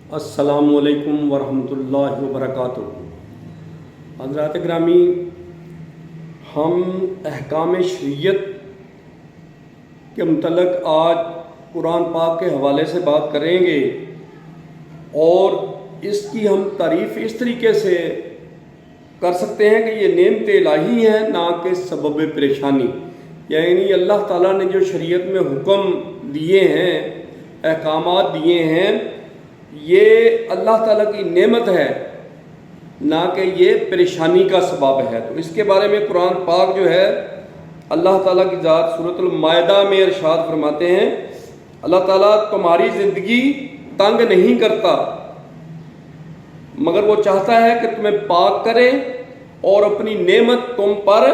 अस्सलामु अलैकुम वरहमतुल्लाहि वबरकातुहू। हज़रात ग्रामी, हम अहकाम शरीयत के मुतल्लिक़ आज कुरान पाक के हवाले से बात करेंगे और इसकी हम तारीफ़ इस तरीके से कर सकते हैं कि ये नेमत इलाही हैं, ना कि सबब परेशानी। यानी अल्लाह ताला ने जो शरीयत में हुक्म दिए हैं, अहकामात दिए हैं, ये अल्लाह ताला की नेमत है, ना कि ये परेशानी का सबब है। तो इसके बारे में कुरान पाक जो है, अल्लाह ताला की ज़ात सूरतुल माइदा में इरशाद फरमाते हैं, अल्लाह ताला तुम्हारी ज़िंदगी तंग नहीं करता, मगर वो चाहता है कि तुम्हें पाक करे और अपनी नेमत तुम पर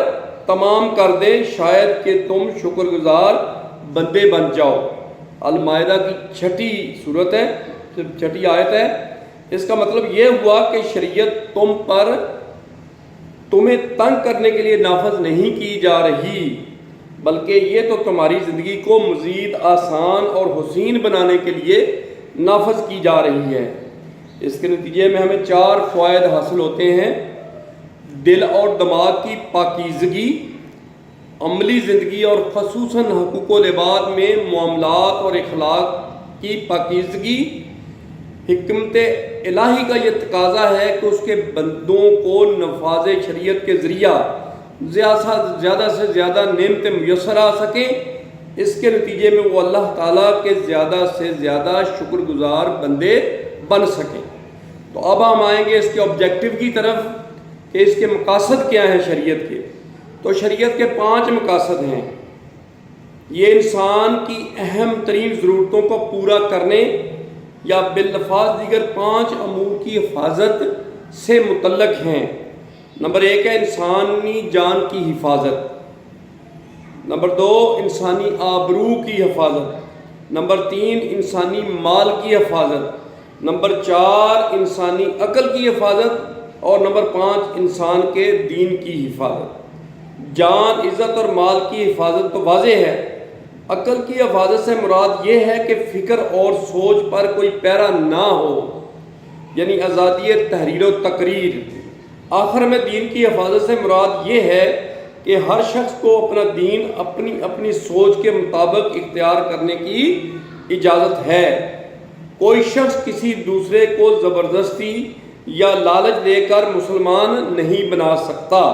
तमाम कर दे, शायद कि तुम शुक्रगुजार बंदे बन जाओ। अल माइदा की छठी सूरत है, छठी आयत है। इसका मतलब ये हुआ कि शरीयत तुम्हें तंग करने के लिए नाफज नहीं की जा रही, बल्कि ये तो तुम्हारी ज़िंदगी को मज़ीद आसान और हुसीन बनाने के लिए नाफज की जा रही है। इसके नतीजे में हमें 4 फ़वाइद हासिल होते हैं। दिल और दिमाग की पाकीज़गी, अमली ज़िंदगी और ख़ुसूसन हुकूक़ुल इबाद में मामलात और इखलाक की पाकीज़गी। हिकमत इलाही का ये तकाज़ा है कि उसके बंदों को नफाज शरीयत के ज़रिया ज़्यादा से ज़्यादा नेमतें मुयस्सर आ सकें। इसके नतीजे में वो अल्लाह ताला के ज़्यादा से ज़्यादा शुक्रगुजार बंदे बन सकें। तो अब हम आएंगे इसके ऑब्जेक्टिव की तरफ कि इसके मकासद क्या हैं शरीयत के। तो शरीयत के 5 मकासद हैं। ये इंसान की अहम तरीन ज़रूरतों को पूरा करने या बिलफाज दीगर 5 अमूर की हिफाजत से मुतल्लक हैं। नंबर 1 है इंसानी जान की हिफाजत। नंबर 2 इंसानी आबरू की हिफाजत। नंबर 3 इंसानी माल की हिफाजत। नंबर 4 इंसानी अक्ल की हिफाजत और नंबर 5 इंसान के दीन की हिफाजत। जान, इज़्ज़त और माल की हिफाजत तो वाज़ेह है। अक्ल की हिफाजत से मुराद ये है कि फ़िक्र और सोच पर कोई पैरा ना हो, यानी आज़ादी तहरीर व तकरीर। आखिर में दीन की हिफाजत से मुराद ये है कि हर शख्स को अपना दीन अपनी अपनी सोच के मुताबिक इख्तियार करने की इजाज़त है। कोई शख्स किसी दूसरे को ज़बरदस्ती या लालच देकर मुसलमान नहीं बना सकता।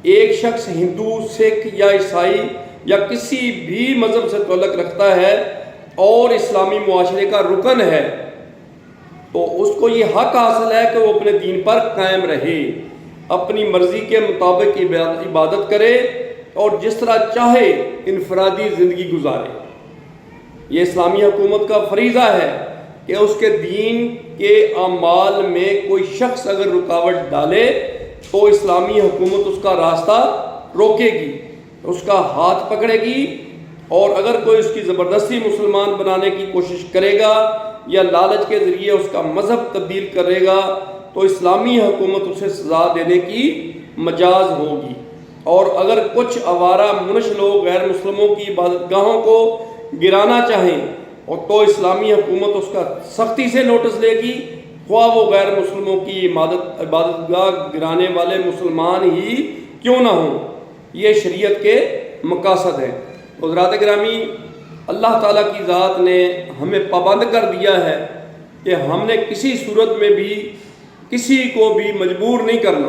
एक शख्स हिंदू, सिख या ईसाई या किसी भी मज़हब से ताल्लुक़ रखता है और इस्लामी मुआशरे का रुकन है, तो उसको ये हक़ हासिल है कि वो अपने दीन पर कायम रहे, अपनी मर्ज़ी के मुताबिक इबादत करे और जिस तरह चाहे इनफरादी ज़िंदगी गुजारे। ये इस्लामी हुकूमत का फरीज़ा है कि उसके दीन के अमाल में कोई शख्स अगर रुकावट डाले तो इस्लामी हुकूमत उसका रास्ता रोकेगी, उसका हाथ पकड़ेगी, और अगर कोई उसकी ज़बरदस्ती मुसलमान बनाने की कोशिश करेगा या लालच के ज़रिए उसका मज़हब तब्दील करेगा तो इस्लामी हुकूमत उसे सज़ा देने की मजाज होगी। और अगर कुछ आवारा मुनश लोग गैर मुस्लिमों की इबादतगाहों को गिराना चाहें और तो इस्लामी हुकूमत उसका सख्ती से नोटिस लेगी, ख्वाह वो गैर मुस्लिमों की इबादतगाह गिराने वाले मुसलमान ही क्यों ना हों। ये शरीयत के मकासद हैं। हज़रात ग्रामी, अल्लाह ताला की ज़ात ने हमें पाबंद कर दिया है कि हमने किसी सूरत में भी किसी को भी मजबूर नहीं करना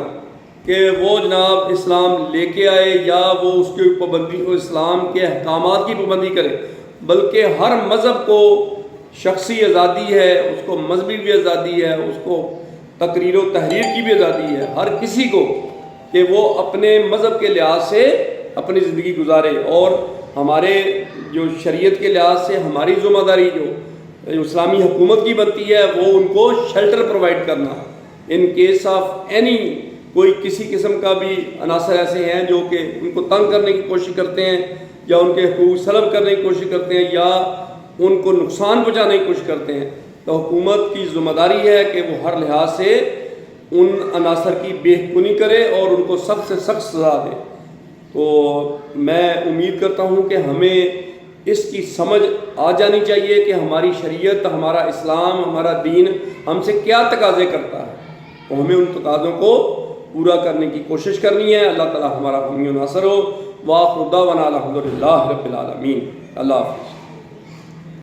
कि वो जनाब इस्लाम लेके आए या वो उसकी पाबंदी, इस्लाम के अहकामात की पाबंदी करे, बल्कि हर मज़हब को शख्सी आज़ादी है, उसको मजहबी भी आज़ादी है, उसको तकरीर व तहरीर की भी आज़ादी है, हर किसी को कि वो अपने मज़हब के लिहाज से अपनी ज़िंदगी गुजारे। और हमारे जो शरीयत के लिहाज से हमारी ज़िम्मेदारी जो इस्लामी हुकूमत की बनती है वो उनको शेल्टर प्रोवाइड करना इन केस ऑफ एनी, कोई किसी किस्म का भी अनासर ऐसे हैं जो कि उनको तंग करने की कोशिश करते हैं या उनके हुकूक सलब करने की कोशिश करते हैं या उनको नुकसान पहुँचाने की कोशिश करते हैं, तो हुकूमत की ज़िम्मेदारी है कि वो हर लिहाज से उन अनासर की बेहकुनी करे और उनको सख्त से सख्त सज़ा दे। तो मैं उम्मीद करता हूँ कि हमें اس کی سمجھ آ جانی چاہیے کہ ہماری شریعت، ہمارا اسلام، ہمارا دین ہم سے کیا تقاضے کرتا ہے، تو ہمیں ان تقاضوں کو پورا کرنے کی کوشش کرنی ہے۔ اللہ تعالی ہمارا حامی و ناصر ہو۔ وآخر دعوانا الحمدللہ رب العالمین۔ اللہ حافظ۔